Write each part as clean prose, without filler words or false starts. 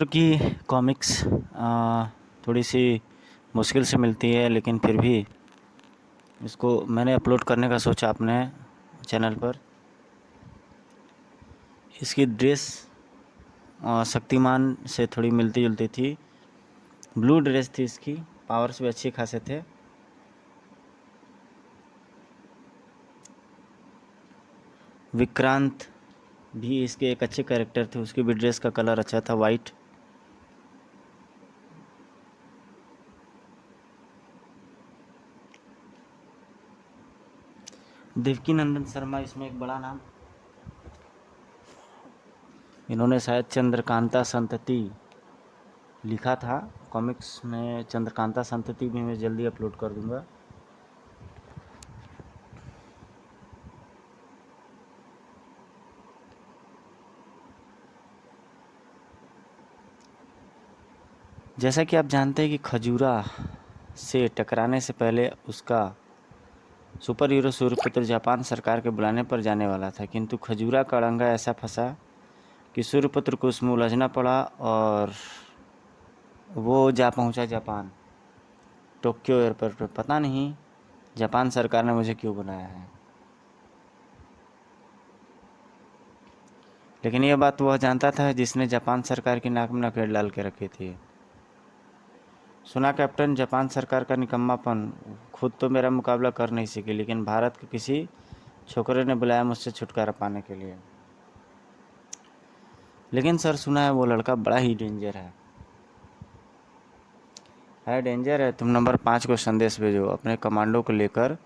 की कॉमिक्स थोड़ी सी मुश्किल से मिलती है, लेकिन फिर भी इसको मैंने अपलोड करने का सोचा अपने चैनल पर। इसकी ड्रेस शक्तिमान से थोड़ी मिलती जुलती थी। ब्लू ड्रेस थी इसकी, पावर्स भी अच्छे खासे थे। विक्रांत भी इसके एक अच्छे कैरेक्टर थे, उसकी भी ड्रेस का कलर अच्छा था, वाइट। देवकीनंदन शर्मा इसमें एक बड़ा नाम। इन्होंने शायद चंद्रकांता संतति लिखा था कॉमिक्स में। चंद्रकांता संतति भी मैं जल्दी अपलोड कर दूंगा। जैसा कि आप जानते हैं कि खजूरा से टकराने से पहले उसका सुपर हीरो सूर्यपुत्र जापान सरकार के बुलाने पर जाने वाला था, किंतु खजूरा का अड़ंगा ऐसा फंसा कि सूर्यपुत्र को उसमें उलझना पड़ा और वो जा पहुंचा जापान, टोक्यो एयरपोर्ट पर। पता नहीं जापान सरकार ने मुझे क्यों बुलाया है, लेकिन यह बात वह जानता था जिसने जापान सरकार की नाक में नकेल डाल के रखी थी। सुना कैप्टन, जापान सरकार का निकम्मापन। खुद तो मेरा मुकाबला कर नहीं सकी, लेकिन भारत के किसी छोकरे ने बुलाया मुझसे छुटकारा पाने के लिए। लेकिन सर, सुना है वो लड़का बड़ा ही डेंजर है डेंजर है। तुम नंबर 5 को संदेश भेजो, अपने कमांडो को लेकर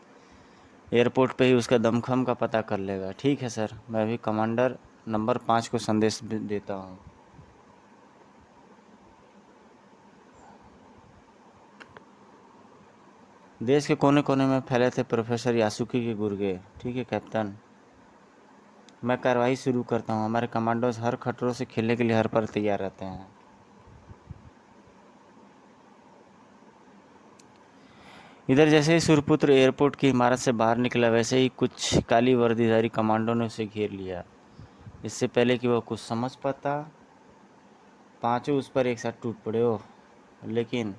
एयरपोर्ट पे ही उसका दमखम का पता कर लेगा। ठीक है सर, मैं अभी कमांडर नंबर 5 को संदेश देता हूँ। देश के कोने कोने में फैले थे प्रोफेसर यासुकी के गुर्गे। ठीक है कैप्टन, मैं कार्रवाई शुरू करता हूँ। हमारे कमांडोज हर खतरों से खेलने के लिए हर पर तैयार रहते हैं। इधर जैसे ही सूर्यपुत्र एयरपोर्ट की इमारत से बाहर निकला, वैसे ही कुछ काली वर्दीधारी कमांडो ने उसे घेर लिया। इससे पहले कि वह कुछ समझ पाता, पांचों उस पर एक साथ टूट पड़े। हो, लेकिन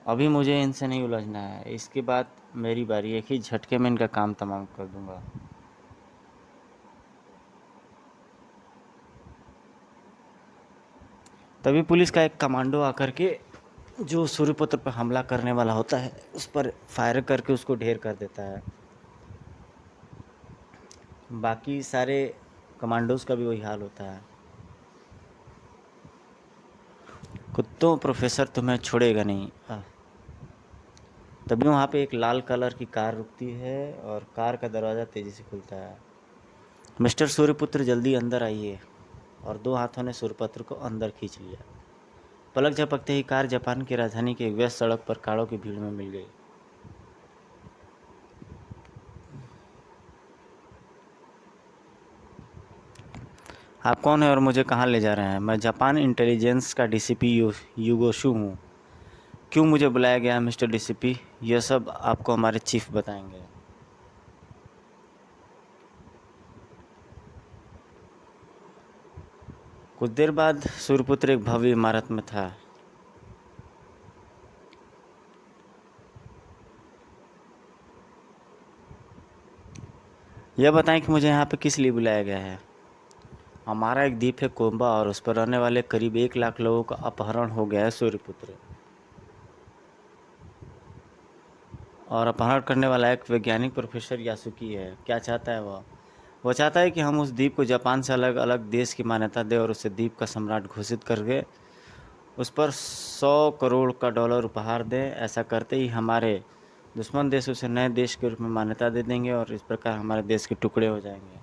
अभी मुझे इनसे नहीं उलझना है। इसके बाद मेरी बारी, एक ही झटके में इनका काम तमाम कर दूंगा। तभी पुलिस का एक कमांडो आकर के जो सूर्यपुत्र पर हमला करने वाला होता है उस पर फायर करके उसको ढेर कर देता है। बाकी सारे कमांडोज का भी वही हाल होता है। कुत्तों, प्रोफेसर तुम्हें छोड़ेगा नहीं। तभी वहाँ पे एक लाल कलर की कार रुकती है और कार का दरवाज़ा तेज़ी से खुलता है। मिस्टर सूर्यपुत्र, जल्दी अंदर आइए। और दो हाथों ने सूर्यपुत्र को अंदर खींच लिया। पलक झपकते ही कार जापान की राजधानी की एक व्यस्त सड़क पर कारों की भीड़ में मिल गई। आप कौन हैं और मुझे कहाँ ले जा रहे हैं? मैं जापान इंटेलिजेंस का डीसीपी युगोशु हूँ। क्यों मुझे बुलाया गया है मिस्टर डीसीपी? यह सब आपको हमारे चीफ बताएंगे। कुछ देर बाद सूर्यपुत्र एक भव्य इमारत में था। यह बताएं कि मुझे यहाँ पे किस लिए बुलाया गया है। हमारा एक द्वीप है कोम्बा और उस पर रहने वाले करीब 1 लाख लोगों का अपहरण हो गया है सूर्यपुत्र। और अपहरण करने वाला एक वैज्ञानिक प्रोफेसर यासुकी है। क्या चाहता है वह चाहता है कि हम उस द्वीप को जापान से अलग अलग देश की मान्यता दें और उसे द्वीप का सम्राट घोषित करके उस पर 100 करोड़ का डॉलर उपहार दें। ऐसा करते ही हमारे दुश्मन देश उसे नए देश के रूप में मान्यता दे देंगे और इस प्रकार हमारे देश के टुकड़े हो जाएंगे।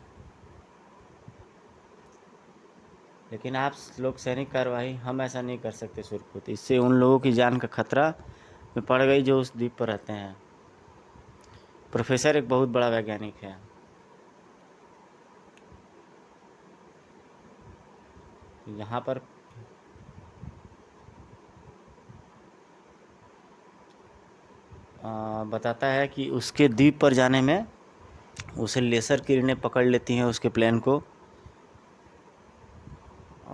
लेकिन आप लोग सैनिक कार्रवाई हम ऐसा नहीं कर सकते सूर्यपुत्र। इससे उन लोगों की जान का खतरा में पड़ गई जो उस द्वीप पर रहते हैं। प्रोफेसर एक बहुत बड़ा वैज्ञानिक है। यहाँ पर बताता है कि उसके द्वीप पर जाने में उसे लेसर किरणें पकड़ लेती हैं उसके प्लेन को,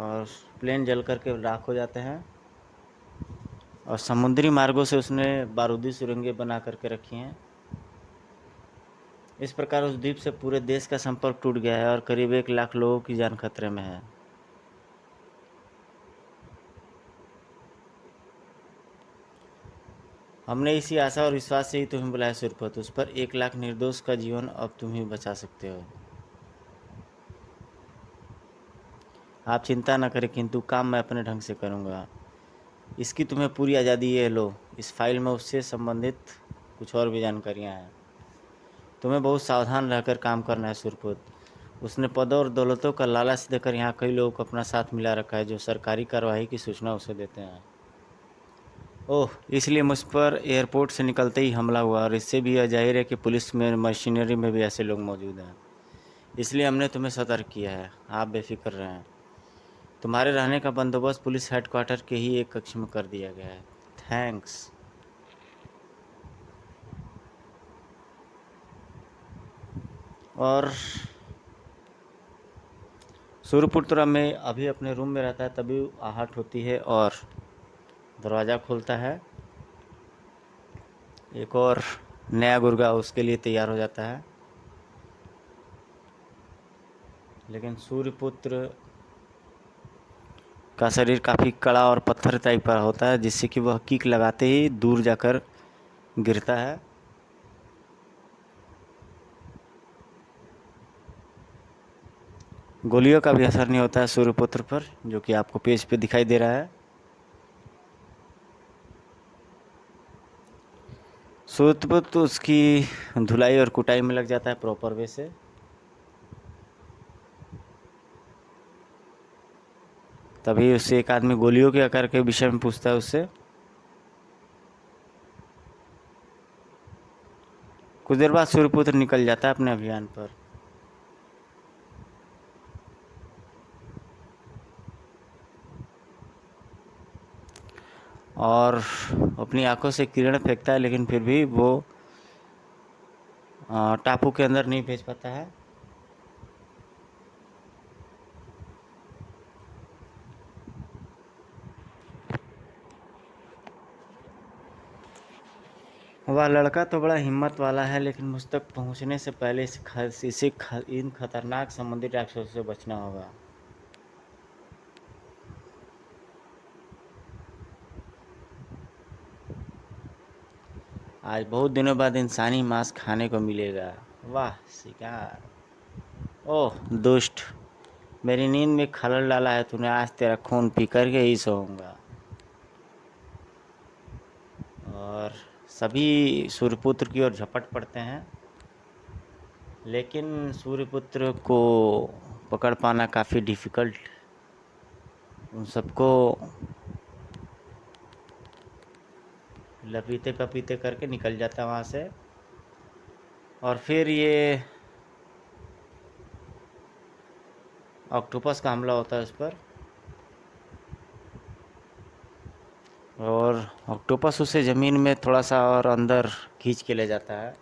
और प्लेन जल करके राख हो जाते हैं। और समुद्री मार्गों से उसने बारूदी सुरंगें बना करके रखी हैं। इस प्रकार उस द्वीप से पूरे देश का संपर्क टूट गया है और करीब 1 लाख लोगों की जान खतरे में है। हमने इसी आशा और विश्वास से ही तुम्हें बुलाया सूर्यपुत्र। उस पर 1 लाख निर्दोष का जीवन अब तुम ही बचा सकते हो। आप चिंता न करें, किंतु काम मैं अपने ढंग से करूँगा। इसकी तुम्हें पूरी आज़ादी है। लो, इस फाइल में उससे संबंधित कुछ और भी जानकारियाँ हैं। तुम्हें बहुत सावधान रहकर काम करना है सूर्यपुत्र। उसने पदों और दौलतों का लालच देकर यहाँ कई लोगों को अपना साथ मिला रखा है जो सरकारी कार्रवाई की सूचना उसे देते हैं। ओह, इसलिए मुझ पर एयरपोर्ट से निकलते ही हमला हुआ, और इससे भी यह जाहिर है कि पुलिस में मशीनरी में भी ऐसे लोग मौजूद हैं। इसलिए हमने तुम्हें सतर्क किया है। आप बेफिक्र रहें। तुम्हारे रहने का बंदोबस्त पुलिस हेडक्वार्टर के ही एक कक्ष में कर दिया गया है। थैंक्स। और सूर्यपुत्र में अभी अपने रूम में रहता है, तभी आहट होती है और दरवाज़ा खुलता है। एक और नया गुर्गा उसके लिए तैयार हो जाता है। लेकिन सूर्यपुत्र का शरीर काफ़ी कड़ा और पत्थर टाइप का होता है, जिससे कि वह किक लगाते ही दूर जाकर गिरता है। गोलियों का भी असर नहीं होता है सूर्यपुत्र पर, जो कि आपको पेज पे दिखाई दे रहा है। सूर्यपुत्र उसकी धुलाई और कुटाई में लग जाता है प्रॉपर वे से। तभी उससे एक आदमी गोलियों के आकार के विषय में पूछता है उससे। कुछ देर बाद सूर्यपुत्र निकल जाता है अपने अभियान पर। और अपनी आंखों से किरण फेंकता है, लेकिन फिर भी वो टापू के अंदर नहीं भेज पाता है। वह लड़का तो बड़ा हिम्मत वाला है, लेकिन मुझ तक पहुंचने से पहले इन खतरनाक समुद्री राक्षसों से बचना होगा। आज बहुत दिनों बाद इंसानी मांस खाने को मिलेगा। वाह शिकार! ओह दुष्ट, मेरी नींद में खलल डाला है तूने। आज तेरा खून पी करके ही सोऊंगा। और सभी सूर्यपुत्र की ओर झपट पड़ते हैं, लेकिन सूर्यपुत्र को पकड़ पाना काफ़ी डिफ़िकल्ट। उन सबको लपीते पपीते करके निकल जाता है वहाँ से। और फिर ये ऑक्टोपस का हमला होता है उस पर, और ऑक्टोपस उसे ज़मीन में थोड़ा सा और अंदर खींच के ले जाता है।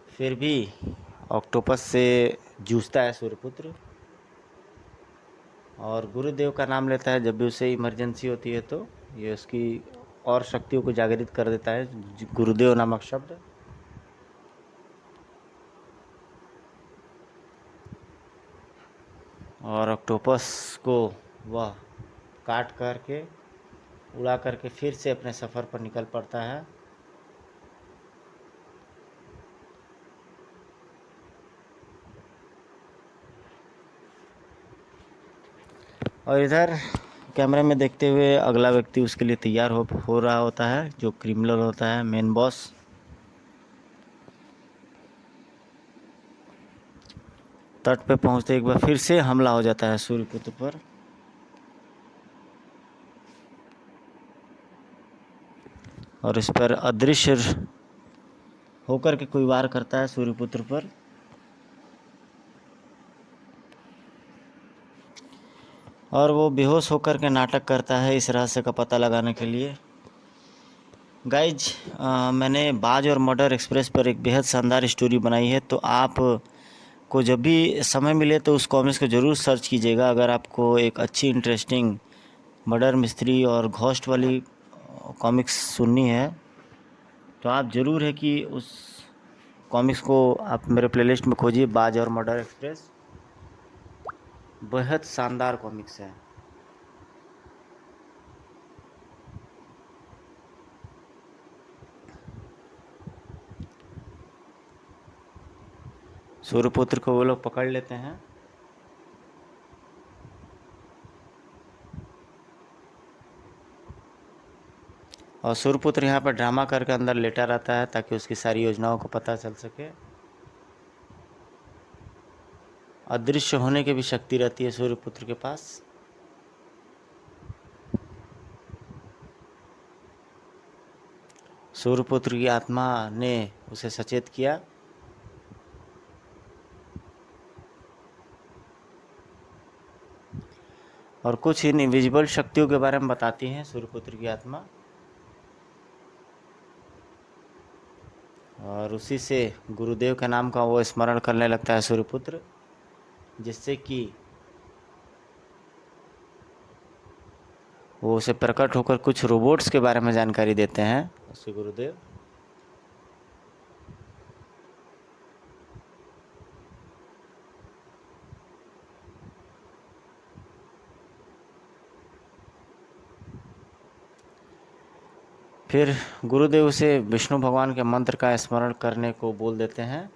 फिर भी ऑक्टोपस से जूझता है सूर्यपुत्र, और गुरुदेव का नाम लेता है जब भी उसे इमरजेंसी होती है। तो ये उसकी और शक्तियों को जागृत कर देता है, गुरुदेव नामक शब्द। और ऑक्टोपस को वह काट करके उड़ा करके फिर से अपने सफ़र पर निकल पड़ता है। और इधर कैमरे में देखते हुए अगला व्यक्ति उसके लिए तैयार हो रहा होता है, जो क्रिमिनल होता है, मेन बॉस। तट पे पहुंचते एक बार फिर से हमला हो जाता है सूर्यपुत्र पर। और इस पर अदृश्य होकर के कोई वार करता है सूर्यपुत्र पर। और वो बेहोश होकर के नाटक करता है इस रहस्य का पता लगाने के लिए। गाइज, मैंने बाज और मर्डर एक्सप्रेस पर एक बेहद शानदार स्टोरी बनाई है, तो आप को जब भी समय मिले तो उस कॉमिक्स को ज़रूर सर्च कीजिएगा। अगर आपको एक अच्छी इंटरेस्टिंग मर्डर मिस्ट्री और घोस्ट वाली कॉमिक्स सुननी है तो आप ज़रूर है कि उस कॉमिक्स को आप मेरे प्लेलिस्ट में खोजिए, बाज और मर्डर एक्सप्रेस। बेहद शानदार कॉमिक्स है। सूर्यपुत्र को वो लोग पकड़ लेते हैं और सूर्यपुत्र यहाँ पर ड्रामा करके अंदर लेटा रहता है ताकि उसकी सारी योजनाओं को पता चल सके। अदृश्य होने की भी शक्ति रहती है सूर्यपुत्र के पास। सूर्यपुत्र की आत्मा ने उसे सचेत किया और कुछ इनविजिबल शक्तियों के बारे में बताती हैं सूर्यपुत्र की आत्मा, और उसी से गुरुदेव के नाम का वो स्मरण करने लगता है सूर्यपुत्र, जिससे कि वो उसे प्रकट होकर कुछ रोबोट्स के बारे में जानकारी देते हैं उसके गुरुदेव। फिर गुरुदेव उसे विष्णु भगवान के मंत्र का स्मरण करने को बोल देते हैं।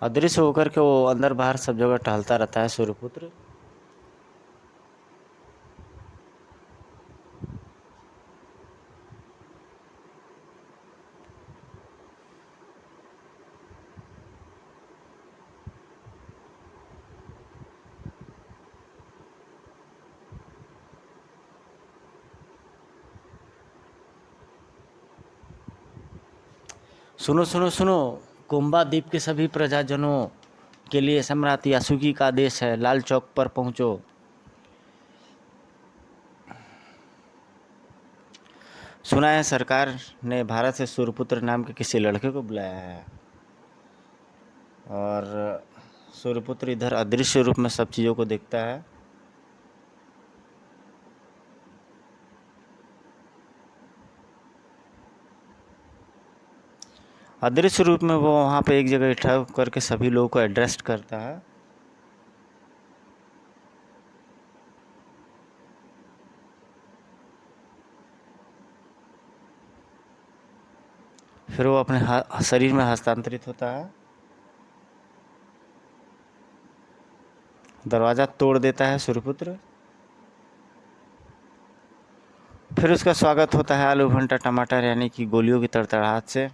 अदृश्य होकर के वो अंदर बाहर सब जगह टहलता रहता है सूर्यपुत्र। सुनो सुनो सुनो, कुंभा द्वीप के सभी प्रजाजनों के लिए सम्राट यासुकी का आदेश है, लाल चौक पर पहुंचो। सुना है सरकार ने भारत से सूर्यपुत्र नाम के किसी लड़के को बुलाया है और सूर्यपुत्र इधर अदृश्य रूप में सब चीज़ों को देखता है। अदृश्य रूप में वो वहाँ पे एक जगह इकट्ठा करके सभी लोगों को एड्रेस करता है। फिर वो अपने शरीर में हस्तांतरित होता है, दरवाज़ा तोड़ देता है सूर्यपुत्र। फिर उसका स्वागत होता है आलू भंटा टमाटर यानी कि गोलियों की तड़तड़ाहट से।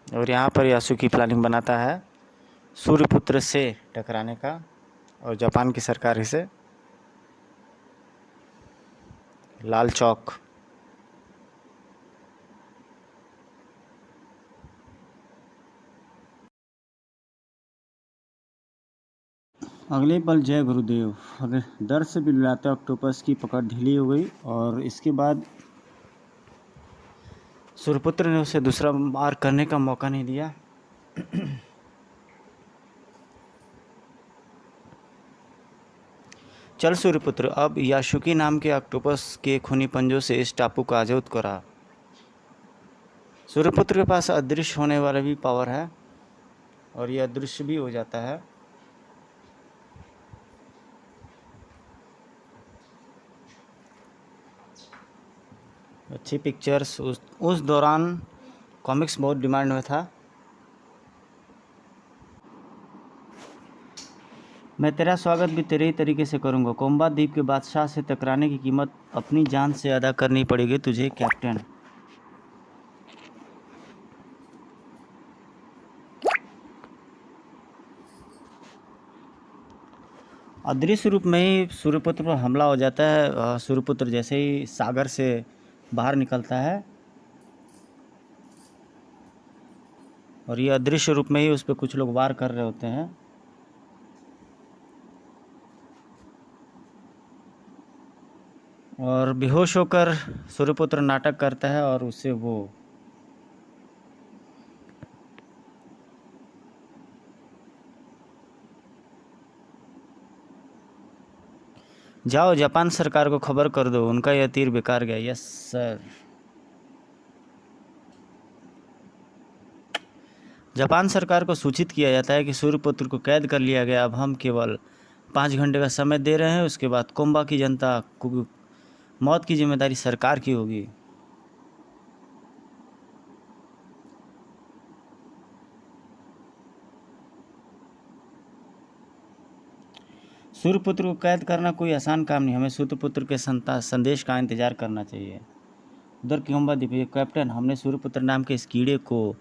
और यहाँ पर यासुकी प्लानिंग बनाता है सूर्यपुत्र से टकराने का और जापान की सरकार इसे लाल चौक। अगले पल जय गुरुदेव, अगर डर से बिललाते ऑक्टोपस की पकड़ ढीली हो गई और इसके बाद सूर्यपुत्र ने उसे दूसरा बार करने का मौका नहीं दिया। चल सूर्यपुत्र, अब यासुकी नाम के ऑक्टोपस के खूनी पंजों से इस टापू को आज़ाद करा। सूर्यपुत्र के पास अदृश्य होने वाला भी पावर है और यह अदृश्य भी हो जाता है। अच्छी पिक्चर्स उस दौरान कॉमिक्स बहुत डिमांड में था। मैं तेरा स्वागत भी तेरे ही तरीके से करूँगा। कोम्बा द्वीप के बादशाह से टकराने की कीमत अपनी जान से अदा करनी पड़ेगी तुझे कैप्टन। अदृश्य रूप में ही सूर्यपुत्र पर हमला हो जाता है। सूर्यपुत्र जैसे ही सागर से बाहर निकलता है और ये अदृश्य रूप में ही उस पर कुछ लोग वार कर रहे होते हैं और बेहोश होकर सूर्यपुत्र नाटक करता है और उससे वो जाओ जापान सरकार को खबर कर दो, उनका यह तीर बेकार गया। Yes sir. जापान सरकार को सूचित किया जाता है कि सूर्यपुत्र को कैद कर लिया गया। अब हम केवल 5 घंटे का समय दे रहे हैं, उसके बाद कोम्बा की जनता को मौत की जिम्मेदारी सरकार की होगी। सूर्यपुत्र को कैद करना कोई आसान काम नहीं, हमें सूर्यपुत्र के संदेश का इंतजार करना चाहिए। उधर कोम्बा द्वीप, कैप्टन हमने सूर्यपुत्र नाम के इस कीड़े को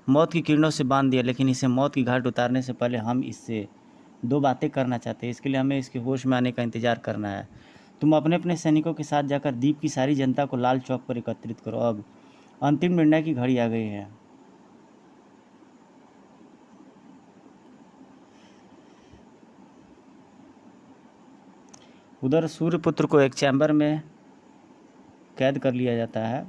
मौत की किरणों से बांध दिया, लेकिन इसे मौत की घाट उतारने से पहले हम इससे 2 बातें करना चाहते हैं। इसके लिए हमें इसके होश में आने का इंतजार करना है। तुम अपने अपने सैनिकों के साथ जाकर द्वीप की सारी जनता को लाल चौक पर एकत्रित करो। अब अंतिम निर्णय की घड़ी आ गई है। उधर सूर्यपुत्र को एक चैम्बर में कैद कर लिया जाता है।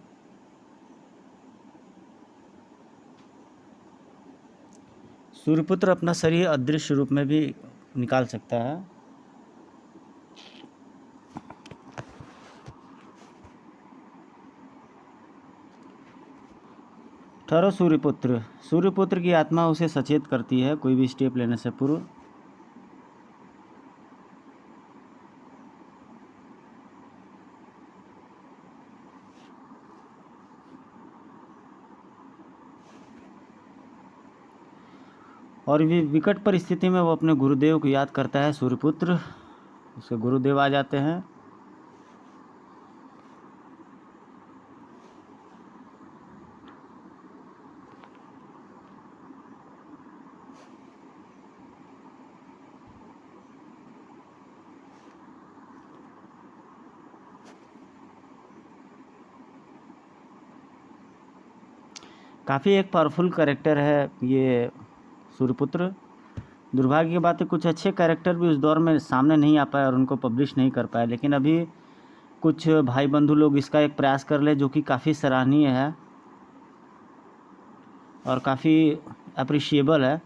सूर्यपुत्र अपना शरीर अदृश्य रूप में भी निकाल सकता है। ठहरो सूर्यपुत्र। सूर्यपुत्र की आत्मा उसे सचेत करती है कोई भी स्टेप लेने से पूर्व। और भी विकट परिस्थिति में वो अपने गुरुदेव को याद करता है। सूर्यपुत्र, उसके गुरुदेव आ जाते हैं। काफ़ी एक पावरफुल कैरेक्टर है ये सूर्यपुत्र। दुर्भाग्य की बात है कुछ अच्छे कैरेक्टर भी उस दौर में सामने नहीं आ पाए और उनको पब्लिश नहीं कर पाए, लेकिन अभी कुछ भाई बंधु लोग इसका एक प्रयास कर ले जो कि काफ़ी सराहनीय है और काफ़ी अप्रिशिएबल है।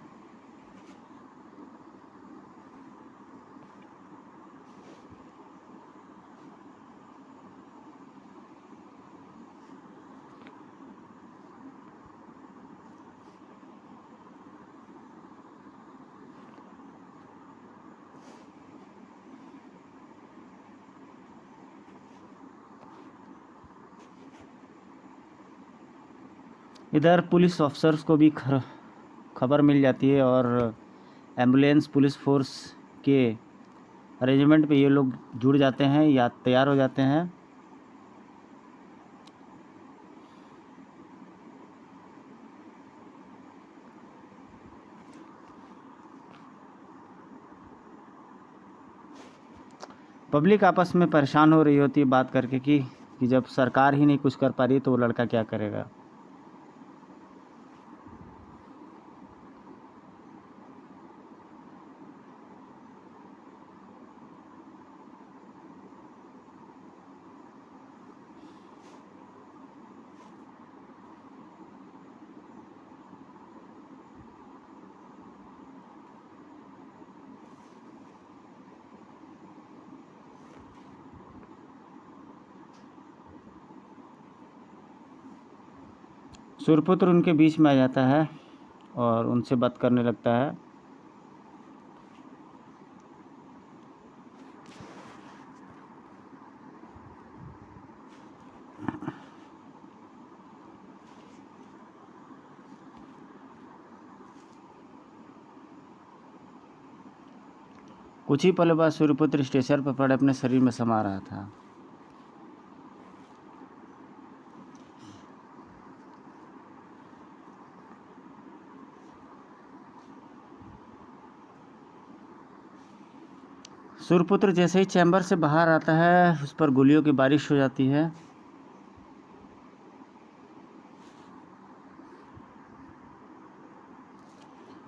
इधर पुलिस ऑफिसर्स को भी खबर मिल जाती है और एम्बुलेंस पुलिस फोर्स के अरेंजमेंट पे ये लोग जुड़ जाते हैं या तैयार हो जाते हैं। पब्लिक आपस में परेशान हो रही होती है बात करके कि जब सरकार ही नहीं कुछ कर पा रही तो वो लड़का क्या करेगा। सूर्यपुत्र उनके बीच में आ जाता है और उनसे बात करने लगता है। कुछ ही पल बाद सूर्यपुत्र स्टेशन पर पड़े अपने शरीर में समा रहा था। सूर्यपुत्र जैसे ही चैम्बर से बाहर आता है, उस पर गोलियों की बारिश हो जाती है।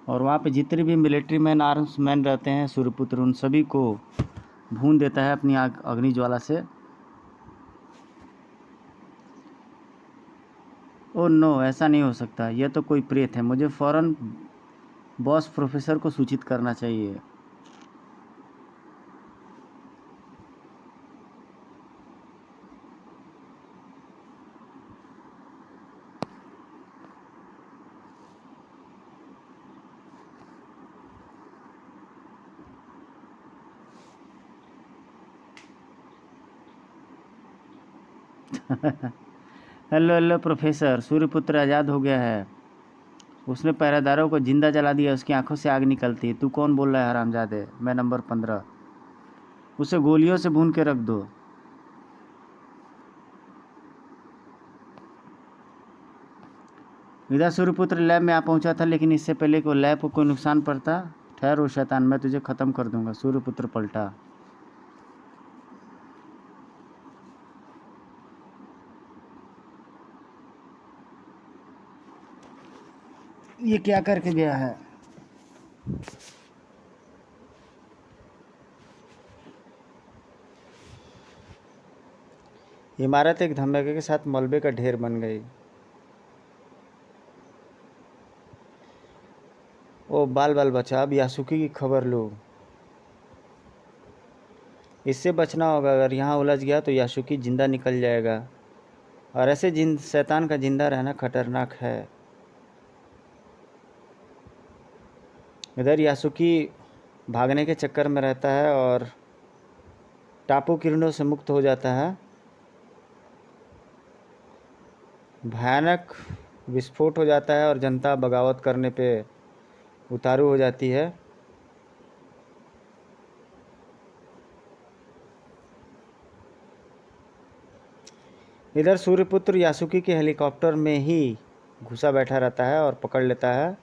और वहाँ पे जितने भी मिलिट्री मैन, आर्म्स मैन रहते हैं, सूर्यपुत्र उन सभी को भून देता है अपनी अग्नि ज्वाला से। ओह नो, ऐसा नहीं हो सकता, यह तो कोई प्रेत है। मुझे फौरन बॉस प्रोफेसर को सूचित करना चाहिए। हेलो हेलो प्रोफेसर, सूर्यपुत्र आज़ाद हो गया है। उसने पहरेदारों को जिंदा जला दिया, उसकी आंखों से आग निकलती है। तू कौन बोल रहा है हरामजादे? मैं नंबर 15। उसे गोलियों से भून के रख दो। इधर सूर्यपुत्र लैब में आ पहुंचा था, लेकिन इससे पहले कि वो लैब को कोई नुकसान पड़ता। ठहरो शैतान, मैं तुझे ख़त्म कर दूंगा। सूर्यपुत्र पलटा। ये क्या करके गया है? इमारत एक धमाके के साथ मलबे का ढेर बन गई। ओ बाल बाल बचा, अब यासुकी की खबर लो। इससे बचना होगा, अगर यहाँ उलझ गया तो यासुकी जिंदा निकल जाएगा, और ऐसे शैतान का जिंदा रहना खतरनाक है। इधर यासुकी भागने के चक्कर में रहता है और टापू किरणों से मुक्त हो जाता है। भयानक विस्फोट हो जाता है और जनता बगावत करने पे उतारू हो जाती है। इधर सूर्यपुत्र यासुकी के हेलीकॉप्टर में ही घुसा बैठा रहता है और पकड़ लेता है।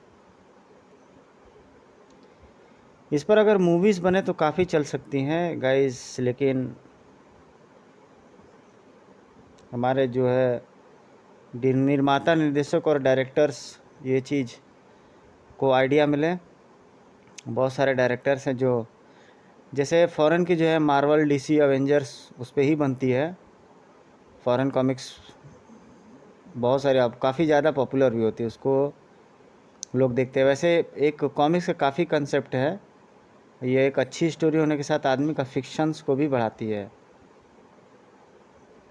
इस पर अगर मूवीज़ बने तो काफ़ी चल सकती हैं गाइस, लेकिन हमारे जो है निर्माता, निर्देशक और डायरेक्टर्स ये चीज़ को आइडिया मिले। बहुत सारे डायरेक्टर्स हैं जो, जैसे फ़ॉरेन की जो है मार्वल, डीसी, एवेंजर्स, उस पर ही बनती है। फ़ॉरेन कॉमिक्स बहुत सारे, अब काफ़ी ज़्यादा पॉपुलर भी होती है, उसको लोग देखते हैं। वैसे एक कॉमिक्स का काफ़ी कंसेप्ट है, ये एक अच्छी स्टोरी होने के साथ आदमी का फिक्शंस को भी बढ़ाती है।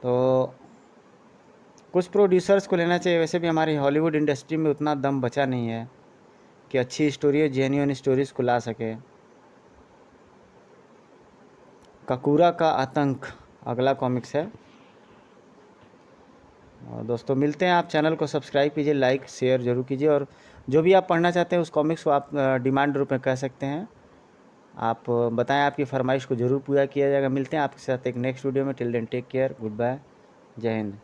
तो कुछ प्रोड्यूसर्स को लेना चाहिए। वैसे भी हमारी हॉलीवुड इंडस्ट्री में उतना दम बचा नहीं है कि अच्छी स्टोरी, जेन्युइन स्टोरीज़ को ला सके। काकुरा का आतंक अगला कॉमिक्स है। और दोस्तों मिलते हैं, आप चैनल को सब्सक्राइब कीजिए, लाइक शेयर ज़रूर कीजिए, और जो भी आप पढ़ना चाहते हैं उस कॉमिक्स को आप डिमांड रूप में कह सकते हैं। आप बताएं, आपकी फरमाइश को ज़रूर पूरा किया जाएगा। मिलते हैं आपके साथ एक नेक्स्ट वीडियो में। Till then take care, good bye, जय हिंद।